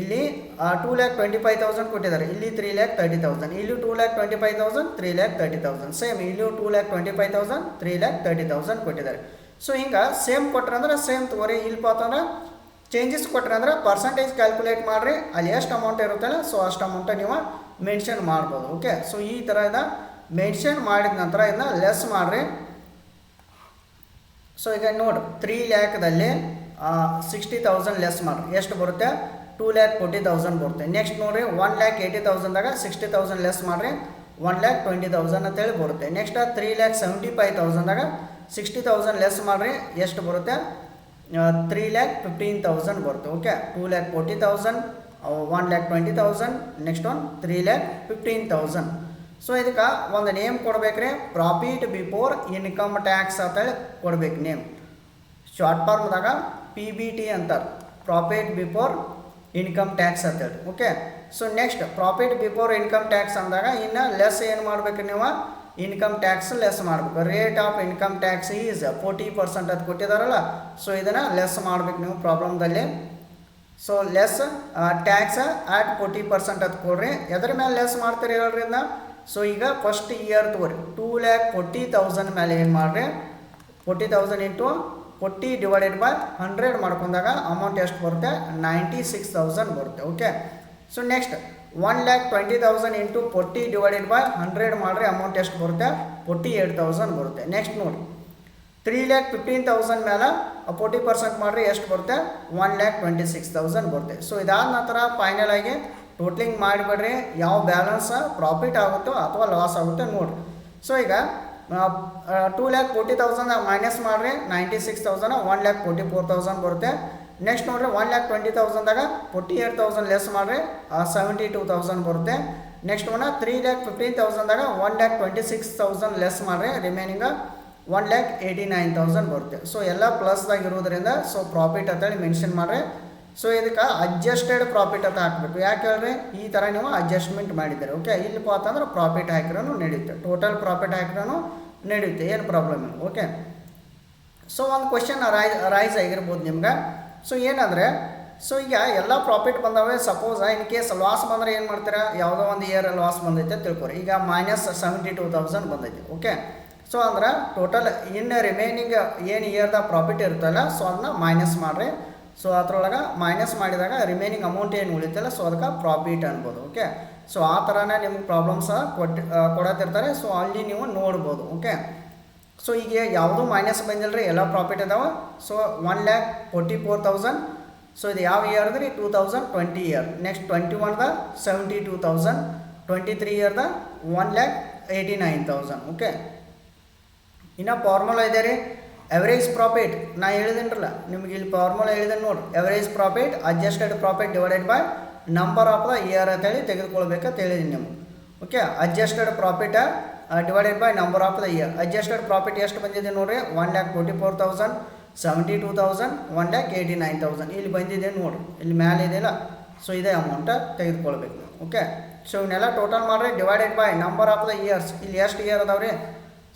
ಇಲ್ಲಿ 2,25,000 ಕೊಟ್ಟಿದ್ದಾರೆ. ಇಲ್ಲಿ 3,30,000, ಇಲ್ಲಿ 2,25,000, 3,30,000. ಸೇಮ್ ಇಲ್ಲೂ 2,25,000, 3,30,000 ಕೊಟ್ಟಿದ್ದಾರೆ. ಸೊ ಹಿಂಗೆ ಸೇಮ್ ಕೊಟ್ರಂದ್ರೆ ಸೇಮ್ ತಗೋರಿ. ಇಲ್ಪ ಅಂತಂದ್ರೆ ಚೇಂಜಸ್ ಕೊಟ್ರಂದ್ರೆ ಪರ್ಸಂಟೇಜ್ ಕ್ಯಾಲ್ಕುಲೇಟ್ ಮಾಡಿರಿ. ಅಲ್ಲಿ ಎಷ್ಟು ಅಮೌಂಟ್ ಇರುತ್ತಲ್ಲ, ಸೊ ಅಷ್ಟು ಅಮೌಂಟ ನೀವು ಮೆನ್ಷನ್ ಮಾಡ್ಬೋದು. ಓಕೆ, ಸೊ ಈ ಥರ ಇದ ಮೆನ್ಷನ್ ಮಾಡಿದ ನಂತರ ಇದನ್ನ ಲೆಸ್ ಮಾಡಿರಿ. ಸೊ ಈಗ ನೋಡಿ, 3 lakhದಲ್ಲಿ 60,000 ಲೆಸ್ ಮಾಡಿರಿ. ಎಷ್ಟು ಬರುತ್ತೆ? 2,40,000 ಬರುತ್ತೆ. ನೆಕ್ಸ್ಟ್ ನೋಡಿರಿ, 1,80,000ದಾಗ 60,000 ಲೆಸ್ ಮಾಡಿರಿ 1,20,000 ಅಂತೇಳಿ ಬರುತ್ತೆ. ನೆಕ್ಸ್ಟ್ 3,75,000ದಾಗ 60,000 ಲೆಸ್ ಮಾಡಿರಿ. ಎಷ್ಟು ಬರುತ್ತೆ? 3,15,000 ಬರುತ್ತೆ. Okay, 2,40,000, 1,20,000, next one 3,15,000. ಸೊ ಇದಕ್ಕೆ ಒಂದು ನೇಮ್ ಕೊಡ್ಬೇಕ್ರಿ. ಪ್ರಾಫಿಟ್ ಬಿಫೋರ್ ಇನ್ಕಮ್ ಟ್ಯಾಕ್ಸ್ ಅಂತೇಳಿ ಕೊಡ್ಬೇಕು ನೇಮ್. ಶಾರ್ಟ್ ಫಾರ್ಮ್ದಾಗ PBT ಅಂತಾರೆ, ಪ್ರಾಫಿಟ್ ಬಿಫೋರ್ ಇನ್ಕಮ್ ಟ್ಯಾಕ್ಸ್ ಅಂತೇಳಿ. Okay, so next profit before income tax ಅಂದಾಗ ಇನ್ನು ಲೆಸ್ ಏನು ಮಾಡ್ಬೇಕು ನೀವು? ಇನ್ಕಮ್ ಟ್ಯಾಕ್ಸ್ ಲೆಸ್ ಮಾಡಬೇಕು. Rate of income tax is 40% ಅದು ಕೊಟ್ಟಿದ್ದಾರಲ್ಲ. ಸೊ ಇದನ್ನು ಲೆಸ್ ಮಾಡ್ಬೇಕು ನೀವು ಪ್ರಾಬ್ಲಮ್ದಲ್ಲಿ. ಸೊ ಲೆಸ್ ಟ್ಯಾಕ್ಸ್ ಆಟ್ 40% ಅದು ಕೊಡ್ರಿ. ಎದ್ರ ಮೇಲೆ ಲೆಸ್ ಮಾಡ್ತೀರಿ ಹೇಳ್ರಿ ಇದನ್ನ? ಸೊ ಈಗ ಫಸ್ಟ್ ಇಯರ್ ತಗೋರಿ, 2,40,000 ಮೇಲೆ ಏನು ಮಾಡಿರಿ? 40,000 ಇಂಟು 40 ಡಿವೈಡೆಡ್ ಬೈ 100 ಮಾಡ್ಕೊಂಡಾಗ ಅಮೌಂಟ್ ಎಷ್ಟು ಬರುತ್ತೆ? 96,000 ಬರುತ್ತೆ. Okay, so next 1,20,000 into 40 divided by 100 ಮಾಡಿರಿ. ಅಮೌಂಟ್ ಎಷ್ಟು ಬರುತ್ತೆ? 48,000 ಬರುತ್ತೆ. ನೆಕ್ಸ್ಟ್ ನೋಡಿ, 3,15,000 ಮೇಲೆ 40% ಮಾಡಿರಿ. ಎಷ್ಟು ಬರುತ್ತೆ? 1,26,000 ಬರುತ್ತೆ. ಸೊ ಇದಾದ ನಂತರ ಫೈನಲ್ ಆಗಿ ಟೋಟ್ಲಿಂಗ್ ಮಾಡಿಬಿಡ್ರಿ. ಯಾವ ಬ್ಯಾಲೆನ್ಸ್ ಪ್ರಾಫಿಟ್ ಆಗುತ್ತೋ ಅಥವಾ ಲಾಸ್ ಆಗುತ್ತೋ ನೋಡಿರಿ. ಸೊ ಈಗ 2,40,000 ಮೈನಸ್ ಮಾಡಿರಿ 96,000, 1,44,000 ಬರುತ್ತೆ. ನೆಕ್ಸ್ಟ್ ನೋಡಿರಿ, 1,20,000ದಾಗ 48,000 ಲೆಸ್ ಮಾಡಿರಿ 72,000 ಬರುತ್ತೆ. ನೆಕ್ಸ್ಟ್ ಒನ್ 3,15,000ದಾಗ 1,26,000 ಲೆಸ್ ಮಾಡಿರಿ ರಿಮೈನಿಂಗ್ 1,89,000 ಬರುತ್ತೆ. ಸೊ ಎಲ್ಲ ಪ್ಲಸ್ದಾಗ ಇರೋದ್ರಿಂದ ಸೊ ಪ್ರಾಫಿಟ್ ಅಂತೇಳಿ ಮೆನ್ಷನ್ ಮಾಡ್ರಿ. ಸೊ ಇದಕ್ಕೆ ಅಡ್ಜಸ್ಟೆಡ್ ಪ್ರಾಫಿಟ್ ಅಂತ ಹಾಕಬೇಕು. ಯಾಕೆ ಹೇಳ್ರಿ, ಈ ಥರ ನೀವು ಅಡ್ಜಸ್ಟ್ಮೆಂಟ್ ಮಾಡಿದ್ದೀರಿ. ಓಕೆ, ಇಲ್ಲಪ್ಪ ಅಂತಂದ್ರೆ ಪ್ರಾಫಿಟ್ ಹಾಕಿರೋನು ನಡೆಯುತ್ತೆ, ಟೋಟಲ್ ಪ್ರಾಫಿಟ್ ಹಾಕಿರೋನು ನಡೆಯುತ್ತೆ, ಏನು ಪ್ರಾಬ್ಲಮ್ ಇಲ್ಲ. ಓಕೆ, ಸೊ ಒಂದು ಕ್ವಶನ್ ರೈಸ್ ಆಗಿರ್ಬೋದು ನಿಮ್ಗೆ. ಸೊ ಏನಂದರೆ, ಸೊ ಈಗ ಎಲ್ಲ ಪ್ರಾಫಿಟ್ ಬಂದವೆ. ಸಪೋಸ್ ಇನ್ ಕೇಸ್ ಲಾಸ್ ಬಂದರೆ ಏನು ಮಾಡ್ತೀರಾ, ಯಾವುದೋ ಒಂದು ಇಯರ್ ಲಾಸ್ ಬಂದೈತೆ ತಿಳ್ಕೊರಿ. ಈಗ -72,000 ಬಂದೈತಿ. ಓಕೆ, ಸೊ ಅಂದ್ರೆ ಟೋಟಲ್ ಇನ್ನು ರಿಮೈನಿಂಗ್ ಏನು ಇಯರ್ದ ಪ್ರಾಫಿಟ್ ಇರುತ್ತಲ್ಲ, ಸೊ ಅದನ್ನ ಮೈನಸ್ ಮಾಡಿರಿ. ಸೊ ಅದ್ರೊಳಗೆ ಮೈನಸ್ ಮಾಡಿದಾಗ ರಿಮೈನಿಂಗ್ ಅಮೌಂಟ್ ಏನು ಉಳಿತಲ್ಲ, ಸೊ ಅದಕ್ಕೆ ಪ್ರಾಫಿಟ್ ಅನ್ಬೋದು. ಓಕೆ, ಸೊ ಆ ಥರನೇ ನಿಮ್ಗೆ ಪ್ರಾಬ್ಲಮ್ಸ್ ಕೊಡತ್ತಿರ್ತಾರೆ. ಸೊ ಅಲ್ಲಿ ನೀವು ನೋಡ್ಬೋದು. ಓಕೆ, ಸೊ ಈಗ ಯಾವುದೂ ಮೈನಸ್ ಬಂದಿಲ್ಲ ರೀ, ಎಲ್ಲ ಪ್ರಾಫಿಟ್ ಇದಾವೆ. ಸೊ 1,44,000. ಸೊ ಇದು ಯಾವ ಇಯರ್ ರೀ, 2020 ಇಯರ್. ನೆಕ್ಸ್ಟ್ 21ದ 72,000, 23 ಇಯರ್ದ 1,89,000. ಓಕೆ, ಇನ್ನು ಫಾರ್ಮುಲಾ ಇದೆ ರೀ, ಎವರೇಜ್ ಪ್ರಾಫಿಟ್. ನಾ ಹೇಳಿದ್ದೀನಲ್ಲ ನಿಮ್ಗೆ, ಇಲ್ಲಿ ಫಾರ್ಮುಲಾ ಹೇಳಿದ್ದೀನಿ ನೋಡಿ. Average profit adjusted profit divided by number of the year ಅಂತೇಳಿ ತೆಗೆದುಕೊಳ್ಬೇಕಂತ ಹೇಳಿದ್ದೀನಿ ನಿಮ್ಗೆ. Okay, adjusted profit divided by number of the year. Adjusted profit ಎಷ್ಟು ಬಂದಿದೆ ನೋಡಿರಿ, 1,44,000, 72,000, 1,89,000 ಇಲ್ಲಿ ಬಂದಿದೆ ನೋಡಿರಿ, ಇಲ್ಲಿ ಮೇಲೆ ಇದೆಯಲ್ಲ. ಸೊ ಇದೇ ಅಮೌಂಟ ತೆಗೆದುಕೊಳ್ಬೇಕು. ಓಕೆ, ಸೊ ಇವನ್ನೆಲ್ಲ ಟೋಟಲ್ ಮಾಡಿರಿ, divided by number of the years. ಇಲ್ಲಿ ಎಷ್ಟು ಇಯರ್ ಅದಾವೆ ರೀ,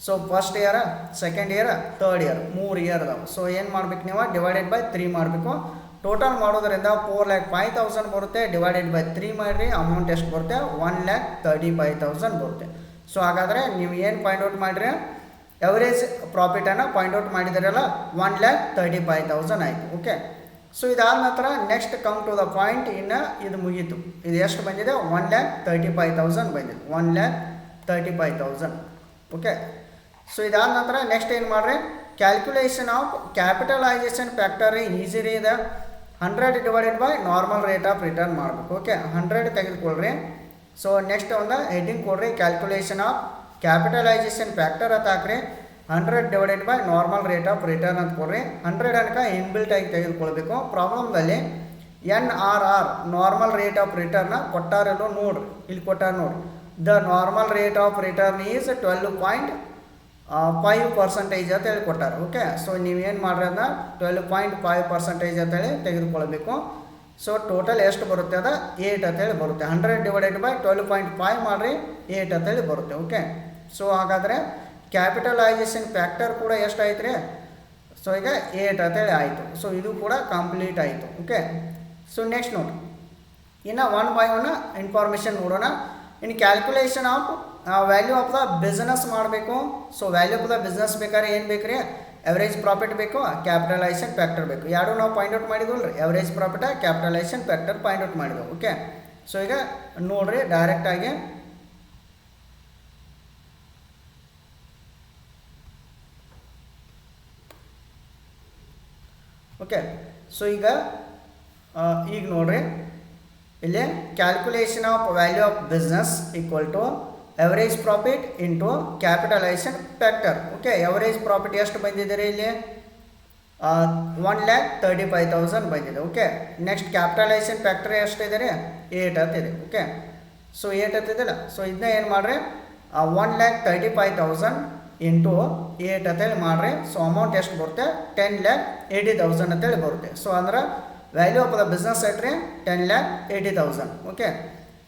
so first year, second year, third year, 3 year ಅದಾವೆ. ಸೊ ಏನು ಮಾಡ್ಬೇಕು ನೀವು, ಡಿವೈಡೆಡ್ ಬೈ 3 ಮಾಡಬೇಕು. ಟೋಟಲ್ ಮಾಡೋದ್ರಿಂದ 4,05,000 ಬರುತ್ತೆ. ಡಿವೈಡೆಡ್ ಬೈ 3 ಮಾಡಿರಿ, ಅಮೌಂಟ್ ಎಷ್ಟು ಬರುತ್ತೆ, 1,35,000 ಬರುತ್ತೆ. ಸೊ ಹಾಗಾದರೆ ನೀವು ಏನು ಪಾಯಿಂಟ್ ಔಟ್ ಮಾಡಿರಿ, ಎವರೇಜ್ ಪ್ರಾಫಿಟನ್ನು ಪಾಯಿಂಟ್ ಔಟ್ ಮಾಡಿದಿರಲ್ಲ, 1,35,000 ಆಯಿತು. ಓಕೆ, ಸೊ ಇದಾದ ನಂತರ next come to the point. ಇನ್ನು ಇದು ಮುಗೀತು. ಇದು ಎಷ್ಟು ಬಂದಿದೆ, 1,35,000 ಬಂದಿದೆ, 1,35,000. ಓಕೆ, ಸೊ ಇದಾದ ನಂತರ ನೆಕ್ಸ್ಟ್ ಏನು ಮಾಡಿರಿ, calculation of capitalisation factor easy ರೀ. ಇದೆ 100 divided by normal rate of return ಮಾಡಬೇಕು. ಓಕೆ, 100 ತೆಗೆದುಕೊಳ್ರಿ. ಸೊ ನೆಕ್ಸ್ಟ್ ಒಂದು ಹೆಡ್ಡಿಂಗ್ ಕೊಡ್ರಿ, ಕ್ಯಾಲ್ಕುಲೇಷನ್ ಆಫ್ ಕ್ಯಾಪಿಟಲೈಸೇಷನ್ ಫ್ಯಾಕ್ಟರ್ ಅಂತ ಹಾಕ್ರಿ. 100 divided by normal rate of return ಅಂತ ಕೊಡ್ರಿ. 100 ಅನ್ಕ ಇನ್ಬಿಲ್ಟ್ ಆಗಿ ತೆಗೆದುಕೊಳ್ಬೇಕು. ಪ್ರಾಬ್ಲಮ್ದಲ್ಲಿ NRR normal rate of return ಕೊಟ್ಟಾರೆಲ್ಲೋ ನೋಡ್ರಿ, ಇಲ್ಲಿ ಕೊಟ್ಟಾರ ನೋಡ್ರಿ. The normal rate of return is 12.5% ಅಂತೇಳಿ ಕೊಟ್ಟಾರೆ. ಓಕೆ, ಸೊ ನೀವೇನು ಮಾಡ್ರಿ ಅದನ್ನ 12.5% ಅಂತೇಳಿ ತೆಗೆದುಕೊಳ್ಬೇಕು. ಸೊ ಟೋಟಲ್ ಎಷ್ಟು ಬರುತ್ತೆ, ಅದು 8 ಅಂತೇಳಿ ಬರುತ್ತೆ. 100 ಡಿವೈಡೆಡ್ ಬೈ 12.5 ಮಾಡಿರಿ, 8 ಅಂತೇಳಿ ಬರುತ್ತೆ. ಓಕೆ, ಸೊ ಹಾಗಾದರೆ ಕ್ಯಾಪಿಟಲೈಸೇಷನ್ ಫ್ಯಾಕ್ಟರ್ ಕೂಡ ಎಷ್ಟು ಆಯ್ತು ರೀ, ಸೊ ಈಗ 8 ಅಂತೇಳಿ ಆಯಿತು. ಸೊ ಇದು ಕೂಡ ಕಂಪ್ಲೀಟ್ ಆಯಿತು. ಓಕೆ, ಸೊ ನೆಕ್ಸ್ಟ್ ನೋಡಿ, ಇನ್ನು 1 by 1 ಇನ್ಫಾರ್ಮೇಷನ್ ನೋಡೋಣ. ಇನ್ನು calculation of value of the business ಮಾಡಬೇಕು. So value of the business ಬೇಕಾದ್ರೆ ಏನು ಬೇಕು ರೀ, ಎವರೇಜ್ ಪ್ರಾಫಿಟ್ ಬೇಕು, ಕ್ಯಾಪಿಟಲೈಸೇಷನ್ ಫ್ಯಾಕ್ಟರ್ ಬೇಕು. ಎರಡು ನಾವು ಪಾಯಿಂಟ್ ಔಟ್ ಮಾಡಿದ್ವಲ್ಲ ರೀ, average profit, capitalisation factor point out ಮಾಡಿದ್ವು. ಓಕೆ, ಸೊ ಈಗ ನೋಡಿರಿ ಡೈರೆಕ್ಟಾಗಿ. ಓಕೆ, ಸೊ ಈಗ ನೋಡ್ರಿ, ಇಲ್ಲಿ calculation of value of business equal to average profit into capitalisation factor. Okay, average profit ಎಷ್ಟು ಬಂದಿದೆ ರೀ, ಇಲ್ಲಿ 1,35,000 ಬಂದಿದೆ. ಓಕೆ, ನೆಕ್ಸ್ಟ್ ಕ್ಯಾಪಿಟಲೈಸೇಷನ್ ಫ್ಯಾಕ್ಟರ್ ಎಷ್ಟಿದೆ ರೀ, 8 ಅಂತಿದೆ. Okay, so 8 ಅಂತಿದೆಲ್ಲ. ಸೊ ಇದನ್ನ ಏನು ಮಾಡಿರಿ, 1,35,000 ಇಂಟು 8 ಅಂತೇಳಿ ಮಾಡಿರಿ. ಸೊ ಅಮೌಂಟ್ ಎಷ್ಟು ಬರುತ್ತೆ, 10,80,000 ಅಂತೇಳಿ ಬರುತ್ತೆ. ಸೊ ಅಂದ್ರೆ value of the business at ರೀ, 10,80,000. ಓಕೆ,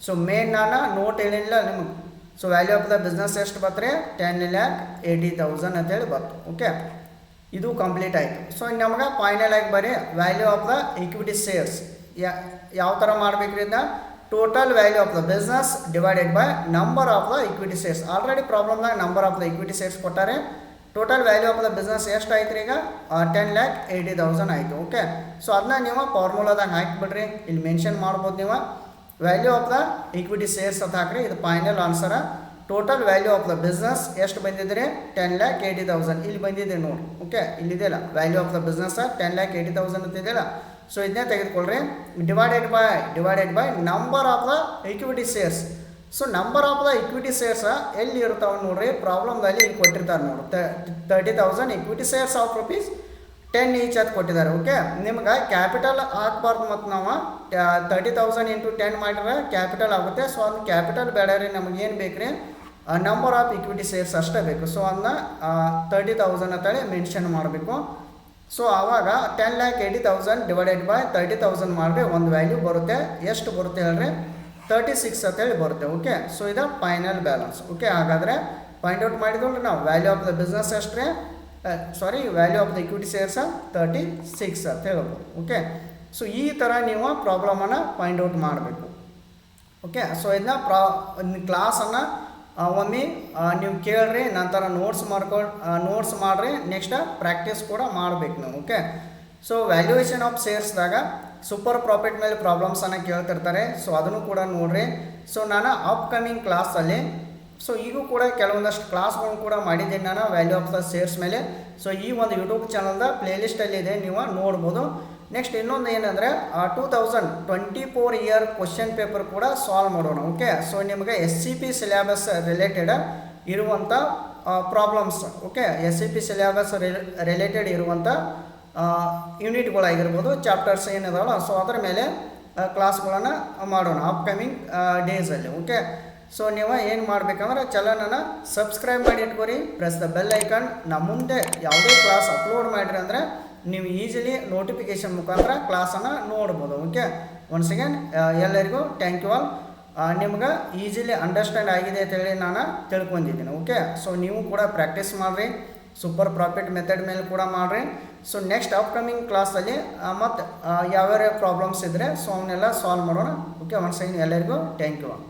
ಸೊ ಮೇನ್ ನಾನು ನೋಟ್ ಹೇಳಿಲ್ಲ ನಿಮಗೆ. So value of the business ಎಷ್ಟು ಬರ್ತಾರೆ, 10,80,000 ಅಂತೇಳಿ ಬರ್ತು. ಓಕೆ, ಇದು ಕಂಪ್ಲೀಟ್ ಆಯಿತು. ಸೊ ನಮಗೆ ಫೈನಲ್ ಆಗಿ ಬರೀ value of the equity shares ಯಾವ ಥರ ಮಾಡಬೇಕ್ರಿ, ಇದನ್ನ total value of the business divided by number of the equity shares. Already ಪ್ರಾಬ್ಲಮ್ದಾಗ number of the equity shares ಕೊಟ್ಟಾರೆ. Total value of the business ಎಷ್ಟು ಆಯ್ತು ರೀ, ಈಗ 10,80,000 ಆಯಿತು. ಓಕೆ, ಸೊ ಅದನ್ನ ನೀವು ಫಾರ್ಮುಲಾದಾಗ ಹಾಕಿಬಿಡ್ರಿ, ಇಲ್ಲಿ ಮೆನ್ಷನ್ ಮಾಡ್ಬೋದು ನೀವು. Value of the equity shares ಅಂತ ಹಾಕ್ರಿ, ಇದು final answer. Total value of the business ಎಷ್ಟು ಬಂದಿದೆ, 10,80,000 ಇಲ್ಲಿ ಬಂದಿದೆ ನೋಡಿ. ಓಕೆ, ಇಲ್ಲಿದೆಯಲ್ಲ ವ್ಯಾಲ್ಯೂ ಆಫ್ ದ ಬಿಸ್ನೆಸ್ 10,80,000 ಅಂತಿದೆಯಲ್ಲ. ಸೊ ಇದನ್ನೇ ತೆಗೆದುಕೊಳ್ಳ್ರಿ, divided by number of the equity shares. So number of the equity shares ಎಲ್ಲಿ ಇರ್ತಾವೆ ನೋಡ್ರಿ, ಪ್ರಾಬ್ಲಮ್ದಲ್ಲಿ ಇಲ್ಲಿ ಕೊಟ್ಟಿರ್ತಾರೆ ನೋಡಿ. 30,000 equity shares of rupees 10 each ಅಂತ ಕೊಟ್ಟಿದ್ದಾರೆ. ಓಕೆ, ನಿಮ್ಗೆ ಕ್ಯಾಪಿಟಲ್ ಹಾಕ್ಬಾರ್ದು, ಮತ್ತು ನಾವು 30,000 ಇಂಟು 10 ಮಾಡಿದ್ರೆ ಕ್ಯಾಪಿಟಲ್ ಆಗುತ್ತೆ. ಸೊ ಅದು ಕ್ಯಾಪಿಟಲ್ ಬೇಡ ರೀ, ನಮಗೇನು ಬೇಕು ರೀ, ನಂಬರ್ ಆಫ್ ಇಕ್ವಿಟಿ ಶೇರ್ಸ್ ಅಷ್ಟೇ ಬೇಕು. ಸೊ ಅದನ್ನ 30,000 ಅಂತೇಳಿ ಮೆನ್ಷನ್ ಮಾಡಬೇಕು. ಸೊ ಆವಾಗ 10,80,000 ಡಿವೈಡೆಡ್ ಬೈ 30,000 ಮಾಡಿದ್ರೆ ಒಂದು ವ್ಯಾಲ್ಯೂ ಬರುತ್ತೆ. ಎಷ್ಟು ಬರುತ್ತೆ ಹೇಳ್ರಿ? 36 ಅಂತೇಳಿ ಬರುತ್ತೆ. ಓಕೆ, ಸೊ ಇದು ಫೈನಲ್ ಬ್ಯಾಲೆನ್ಸ್. ಓಕೆ, ಹಾಗಾದರೆ ಫೈಂಡ್ ಔಟ್ ಮಾಡಿದ್ವಿ ನಾವು ವ್ಯಾಲ್ಯೂ ಆಫ್ ದ ಬಿಸ್ನೆಸ್ ಎಷ್ಟ್ರೆ value of the equity shares 36 ಅಂತ ಹೇಳ್ಬೋದು. ಓಕೆ, ಸೊ ಈ ಥರ ನೀವು ಪ್ರಾಬ್ಲಮನ್ನು ಫೈಂಡ್ ಔಟ್ ಮಾಡಬೇಕು. ಓಕೆ, ಸೊ ಇದನ್ನ ಕ್ಲಾಸನ್ನು ಒಮ್ಮೆ ನೀವು ಕೇಳ್ರಿ, ನಂತರ ನೋಟ್ಸ್ ಮಾಡಿರಿ, ನೆಕ್ಸ್ಟ್ ಪ್ರಾಕ್ಟೀಸ್ ಕೂಡ ಮಾಡಬೇಕು ನೀವು. ಓಕೆ, ಸೊ ವ್ಯಾಲ್ಯೂಯೇಷನ್ ಆಫ್ ಶೇರ್ಸ್ದಾಗ ಸೂಪರ್ ಪ್ರಾಫಿಟ್ ಮೇಲೆ ಪ್ರಾಬ್ಲಮ್ಸನ್ನು ಕೇಳ್ತಿರ್ತಾರೆ. ಸೊ ಅದನ್ನು ಕೂಡ ನೋಡಿರಿ. ಸೊ ನಾನು ಅಪ್ಕಮಿಂಗ್ ಕ್ಲಾಸಲ್ಲಿ ಸೊ ಈಗೂ ಕೂಡ ಕೆಲವೊಂದಷ್ಟು ಕ್ಲಾಸ್ಗಳನ್ನು ಕೂಡ ಮಾಡಿದ್ದೀನಿ ನಾನು ವ್ಯಾಲ್ಯೂ ಆಫ್ ದ ಶೇರ್ಸ್ ಮೇಲೆ. ಸೊ ಈ ಒಂದು ಯೂಟ್ಯೂಬ್ ಚಾನಲ್ದ ಪ್ಲೇಲಿಸ್ಟಲ್ಲಿ ಇದೆ, ನೀವು ನೋಡ್ಬೋದು. ನೆಕ್ಸ್ಟ್ ಇನ್ನೊಂದು ಏನಂದರೆ 2024 ಇಯರ್ ಕ್ವಶನ್ ಪೇಪರ್ ಕೂಡ ಸಾಲ್ವ್ ಮಾಡೋಣ. ಓಕೆ, ಸೊ ನಿಮಗೆ SCP ಸಿಲೆಬಸ್ ರಿಲೇಟೆಡ್ ಇರುವಂಥ problems, okay, SCP syllabus related ಇರುವಂಥ ಯೂನಿಟ್ಗಳಾಗಿರ್ಬೋದು, ಚಾಪ್ಟರ್ಸ್ ಏನಿದಾವಲ್ಲ, ಸೊ ಅದರ ಮೇಲೆ ಕ್ಲಾಸ್ಗಳನ್ನು ಮಾಡೋಣ ಅಪ್ಕಮಿಂಗ್ ಡೇಸಲ್ಲಿ. ಓಕೆ, ಸೊ ನೀವು ಏನು ಮಾಡಬೇಕಂದ್ರೆ ಚಾನಲನ್ನು ಸಬ್ಸ್ಕ್ರೈಬ್ ಮಾಡಿ ಇಟ್ಕೊರಿ, ಪ್ರೆಸ್ ದ ಬೆಲ್ ಐಕನ್. ನಮ್ಮ ಮುಂದೆ ಯಾವುದೇ ಕ್ಲಾಸ್ ಅಪ್ಲೋಡ್ ಮಾಡಿರಿ ಅಂದರೆ ನೀವು ಈಸಿಲಿ ನೋಟಿಫಿಕೇಷನ್ ಮುಖಾಂತರ ಕ್ಲಾಸನ್ನು ನೋಡ್ಬೋದು. ಓಕೆ, ಒನ್ಸ್ ಅಗೇನ್ ಎಲ್ಲರಿಗೂ ಥ್ಯಾಂಕ್ ಯು ಆಲ್. ನಿಮ್ಗೆ ಈಸಿಲಿ ಅಂಡರ್ಸ್ಟ್ಯಾಂಡ್ ಆಗಿದೆ ಅಂತೇಳಿ ನಾನು ತಿಳ್ಕೊಂಡಿದ್ದೀನಿ. ಓಕೆ, ಸೊ ನೀವು ಕೂಡ ಪ್ರಾಕ್ಟೀಸ್ ಮಾಡಿರಿ, ಸೂಪರ್ ಪ್ರಾಫಿಟ್ ಮೆಥಡ್ ಮೇಲೆ ಕೂಡ ಮಾಡಿರಿ. ಸೊ ನೆಕ್ಸ್ಟ್ ಅಪ್ಕಮಿಂಗ್ ಕ್ಲಾಸಲ್ಲಿ ಮತ್ತು ಯಾವ್ಯಾವ ಪ್ರಾಬ್ಲಮ್ಸ್ ಇದ್ದರೆ ಸೊ ಅವನ್ನೆಲ್ಲ ಸಾಲ್ವ್ ಮಾಡೋಣ. ಓಕೆ, ಒನ್ಸ್ ಅಗೇನ್ ಎಲ್ಲರಿಗೂ ಥ್ಯಾಂಕ್ ಯು ಆಲ್.